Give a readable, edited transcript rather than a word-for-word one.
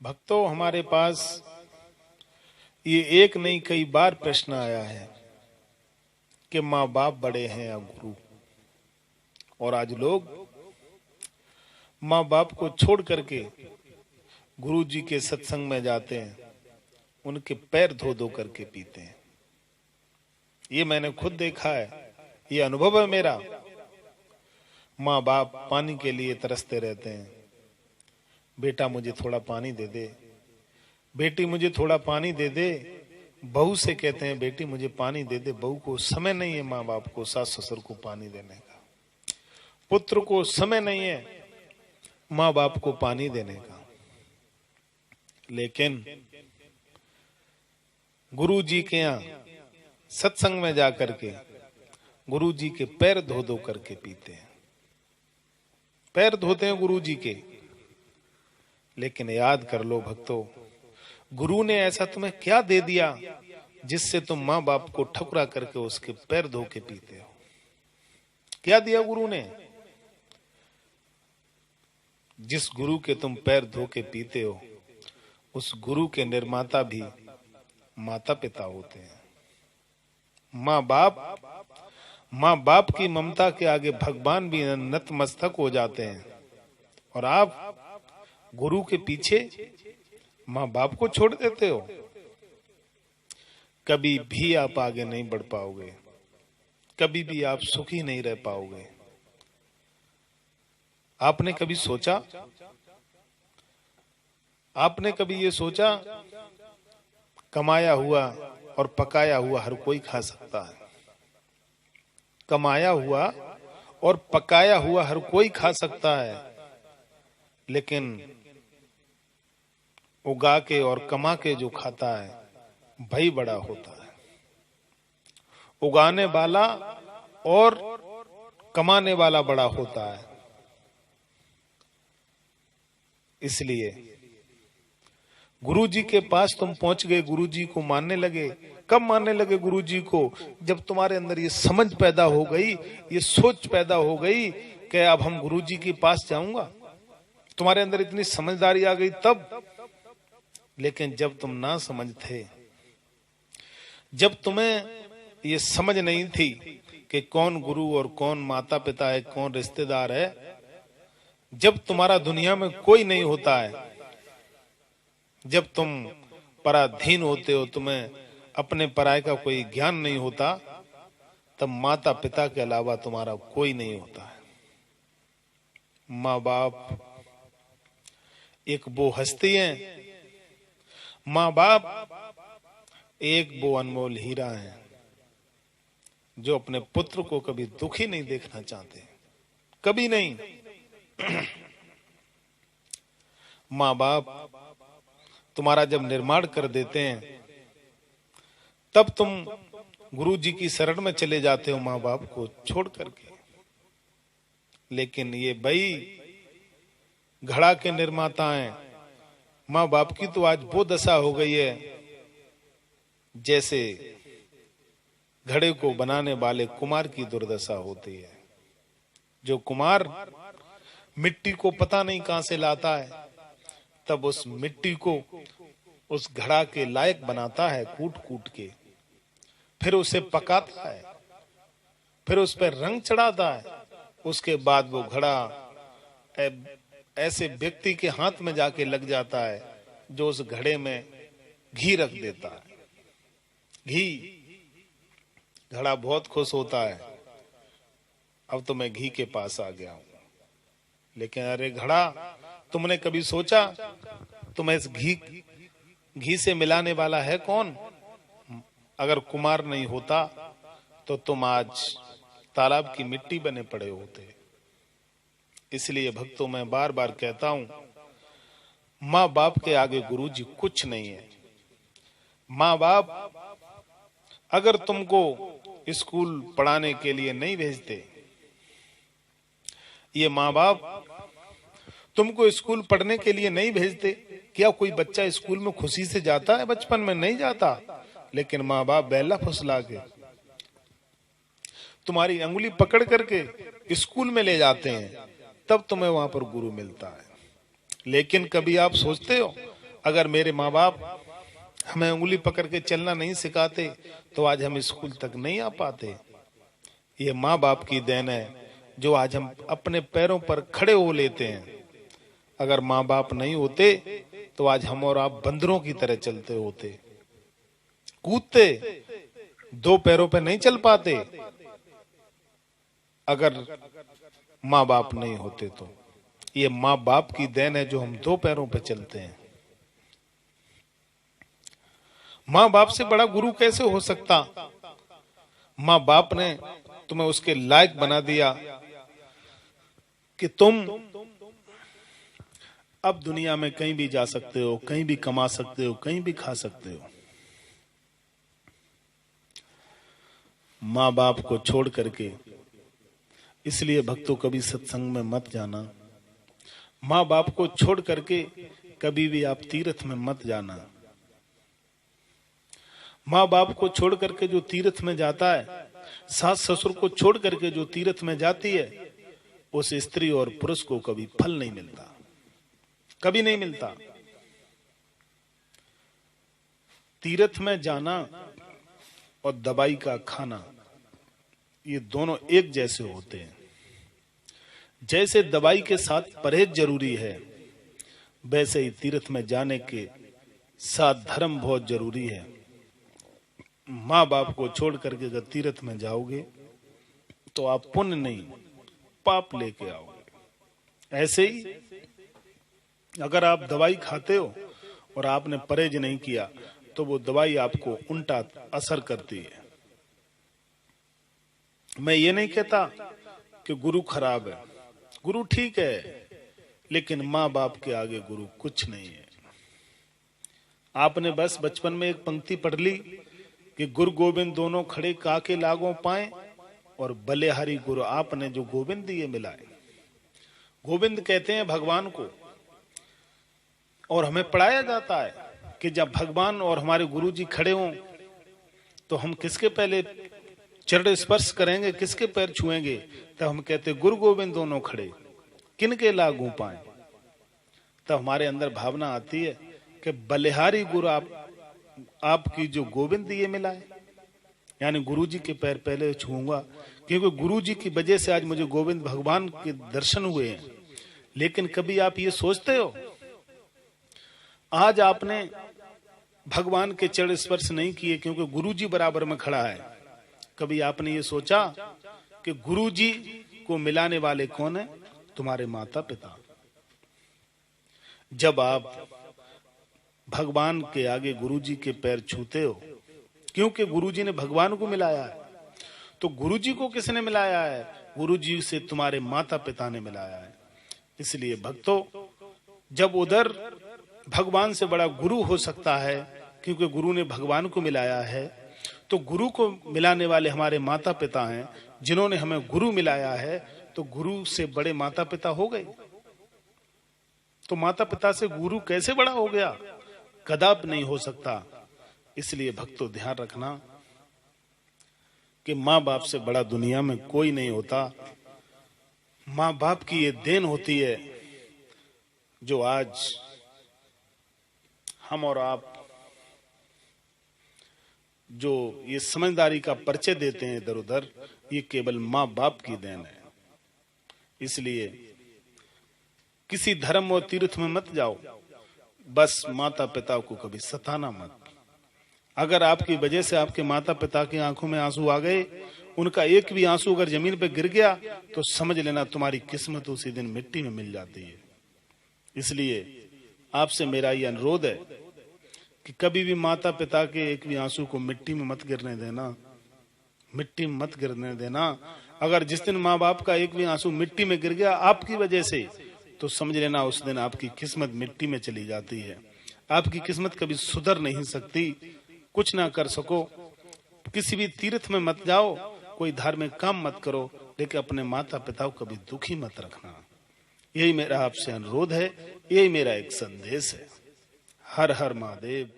भक्तों, हमारे पास ये एक नहीं कई बार प्रश्न आया है कि माँ बाप बड़े हैं या गुरु। और आज लोग माँ बाप को छोड़ करके गुरु जी के सत्संग में जाते हैं, उनके पैर धो धो करके पीते हैं। ये मैंने खुद देखा है, ये अनुभव है मेरा। माँ बाप पानी के लिए तरसते रहते हैं, बेटा मुझे थोड़ा पानी दे दे, बेटी मुझे थोड़ा पानी दे दे। बहू से कहते हैं बेटी मुझे पानी दे दे। बहू को समय नहीं है माँ बाप को, सास ससुर को पानी देने का। पुत्र को समय नहीं है माँ बाप को पानी देने का। लेकिन गुरु जी के यहाँ सत्संग में जाकर के गुरु जी के पैर धो धो करके पीते हैं, पैर धोते हैं गुरु जी के। लेकिन याद कर लो भक्तों, गुरु ने ऐसा तुम्हें क्या दे दिया जिससे तुम माँ बाप को ठुकरा करके उसके पैर धो के पीते हो? क्या दिया गुरु ने? जिस गुरु के तुम पैर धो के पीते हो, उस गुरु के निर्माता भी माता पिता होते हैं। माँ बाप की ममता के आगे भगवान भी नतमस्तक हो जाते हैं। और आप गुरु के पीछे माँ बाप को छोड़ देते हो। कभी भी आप आगे नहीं बढ़ पाओगे, कभी भी आप सुखी नहीं रह पाओगे। आपने कभी सोचा, आपने कभी ये सोचा, कमाया हुआ और पकाया हुआ हर कोई खा सकता है। कमाया हुआ और पकाया हुआ हर कोई खा सकता है, लेकिन उगा के और कमा के जो खाता है भाई बड़ा होता है। उगाने वाला और कमाने वाला बड़ा होता है। इसलिए गुरु जी के पास तुम पहुंच गए, गुरु जी को मानने लगे। कब मानने लगे गुरु जी को? जब तुम्हारे अंदर ये समझ पैदा हो गई, ये सोच पैदा हो गई कि अब हम गुरु जी के पास जाऊंगा। तुम्हारे अंदर इतनी समझदारी आ गई तब। लेकिन जब तुम ना समझ थे, जब तुम्हें ये समझ नहीं थी कि कौन गुरु और कौन माता पिता है, कौन रिश्तेदार है, जब तुम्हारा दुनिया में कोई नहीं होता है, जब तुम पराधीन होते हो, तुम्हें अपने पराये का कोई ज्ञान नहीं होता, तब माता पिता के अलावा तुम्हारा कोई नहीं होता है। माँ बाप एक वो हस्ती है, माँ बाप एक वो अनमोल हीरा है जो अपने पुत्र को कभी दुखी नहीं देखना चाहते, कभी नहीं। माँ बाप तुम्हारा जब निर्माण कर देते हैं, तब तुम गुरु जी की शरण में चले जाते हो माँ बाप को छोड़ करके। लेकिन ये भाई घड़ा के निर्माता हैं। माँ बाप की तो आज वो दशा हो गई है जैसे घड़े को बनाने वाले कुम्हार की दुर्दशा होती है। जो कुम्हार मिट्टी को पता नहीं कहां से लाता है, तब उस मिट्टी को उस घड़ा के लायक बनाता है, कूट कूट के, फिर उसे पकाता है, फिर उस पर रंग चढ़ाता है। उसके बाद वो घड़ा ऐसे व्यक्ति के हाथ में जाके लग जाता है जो उस घड़े में घी रख देता है। घी, घड़ा बहुत खुश होता है, अब तो मैं घी के पास आ गया हूं। लेकिन अरे घड़ा, तुमने कभी सोचा तुम्हें इस घी से मिलाने वाला है कौन? अगर कुम्हार नहीं होता तो तुम आज तालाब की मिट्टी बने पड़े होते। इसलिए भक्तों, मैं बार बार कहता हूं, माँ बाप के आगे गुरु जी कुछ नहीं है। माँ बाप अगर तुमको स्कूल पढ़ाने के लिए नहीं भेजते, ये माँ बाप तुमको स्कूल पढ़ने के लिए नहीं भेजते। क्या कोई बच्चा स्कूल में खुशी से जाता है? बचपन में नहीं जाता। लेकिन माँ बाप बेला फुसला के तुम्हारी अंगुली पकड़ करके स्कूल में ले जाते हैं, तब तुम्हें वहां पर गुरु मिलता है। लेकिन कभी आप सोचते हो अगर मेरे माँ बाप हमें उंगली पकड़ के चलना नहीं सिखाते तो आज हम स्कूल तक नहीं आ पाते। ये माँ बाप की देन है जो आज हम अपने पैरों पर खड़े हो लेते हैं। अगर माँ बाप नहीं होते तो आज हम और आप बंदरों की तरह चलते होते, कूदते, दो पैरों पे नहीं चल पाते। अगर माँ बाप नहीं होते तो ये माँ बाप की देन है जो हम दो पैरों पे चलते हैं। माँ बाप से बड़ा गुरु कैसे हो सकता? माँ बाप ने तुम्हें उसके लायक बना दिया कि तुम अब दुनिया में कहीं भी जा सकते हो, कहीं भी कमा सकते हो, कहीं भी खा सकते हो। माँ बाप को छोड़ करके, इसलिए भक्तों कभी सत्संग में मत जाना। माँ बाप को छोड़ करके कभी भी आप तीर्थ में मत जाना। माँ बाप को छोड़ करके जो तीर्थ में जाता है, सास ससुर को छोड़ करके जो तीर्थ में जाती है, उस स्त्री और पुरुष को कभी फल नहीं मिलता, कभी नहीं मिलता। तीर्थ में जाना और दवाई का खाना, ये दोनों एक जैसे होते हैं। जैसे दवाई के साथ परहेज जरूरी है, वैसे ही तीर्थ में जाने के साथ धर्म बहुत जरूरी है। माँ बाप को छोड़ करके अगर तीर्थ में जाओगे तो आप पुण्य नहीं पाप लेके आओगे। ऐसे ही अगर आप दवाई खाते हो और आपने परहेज नहीं किया तो वो दवाई आपको उल्टा असर करती है। मैं ये नहीं कहता कि गुरु खराब है, गुरु ठीक है, लेकिन माँ बाप के आगे गुरु कुछ नहीं है। आपने बस बचपन में एक पंक्ति पढ़ ली कि गुरु गोविंद दोनों खड़े काके लागों पाए, और बलिहारी गुरु आपने जो गोविंद दिए मिलाए। गोविंद कहते हैं भगवान को, और हमें पढ़ाया जाता है कि जब भगवान और हमारे गुरु जी खड़े हों तो हम किसके पहले चरण स्पर्श करेंगे, किसके पैर छुएंगे? तब हम कहते गुरु गोविंद दोनों खड़े किनके लागू पाए। तब हमारे अंदर भावना आती है कि बलिहारी गुरु आपकी जो गोविंद दिए मिलाए, यानी गुरु जी के पैर पहले छूऊंगा, क्योंकि गुरु जी की वजह से आज मुझे गोविंद भगवान के दर्शन हुए हैं। लेकिन कभी आप ये सोचते हो, आज आपने भगवान के चरण स्पर्श नहीं किए क्योंकि गुरु जी बराबर में खड़ा है। कभी आपने ये सोचा कि गुरु जी को मिलाने वाले कौन है? तुम्हारे माता पिता। जब आप भगवान के आगे गुरु जी के पैर छूते हो, क्योंकि गुरु जी ने भगवान को मिलाया है, तो गुरु जी को किसने मिलाया है? गुरु जी से तुम्हारे माता पिता ने मिलाया है। इसलिए भक्तों, जब उधर भगवान से बड़ा गुरु हो सकता है क्योंकि गुरु ने भगवान को मिलाया है, तो गुरु को मिलाने वाले हमारे माता पिता हैं, जिन्होंने हमें गुरु मिलाया है, तो गुरु से बड़े माता पिता हो गए। तो माता पिता से गुरु कैसे बड़ा हो गया? कदापि नहीं हो सकता। इसलिए भक्तों ध्यान रखना कि माँ बाप से बड़ा दुनिया में कोई नहीं होता। माँ बाप की ये देन होती है जो आज हम और आप जो ये समझदारी का परिचय देते हैं इधर उधर, ये केवल माँ बाप की देन है। इसलिए किसी धर्म और तीर्थ में मत जाओ, बस माता पिता को कभी सताना मत। अगर आपकी वजह से आपके माता पिता की आंखों में आंसू आ गए, उनका एक भी आंसू अगर जमीन पर गिर गया तो समझ लेना तुम्हारी किस्मत उसी दिन मिट्टी में मिल जाती है। इसलिए आपसे मेरा ये अनुरोध है कि कभी भी माता पिता के एक भी आंसू को मिट्टी में मत गिरने देना, मिट्टी में मत गिरने देना। अगर जिस दिन माँ बाप का एक भी आंसू मिट्टी में गिर गया आपकी वजह से, तो समझ लेना उस दिन आपकी किस्मत मिट्टी में चली जाती है। आपकी किस्मत कभी सुधर नहीं सकती, कुछ ना कर सको। किसी भी तीर्थ में मत जाओ, कोई धार्मिक काम मत करो, लेकिन अपने माता पिता को कभी दुखी मत रखना। यही मेरा आपसे अनुरोध है, यही मेरा एक संदेश है। हर हर महादेव।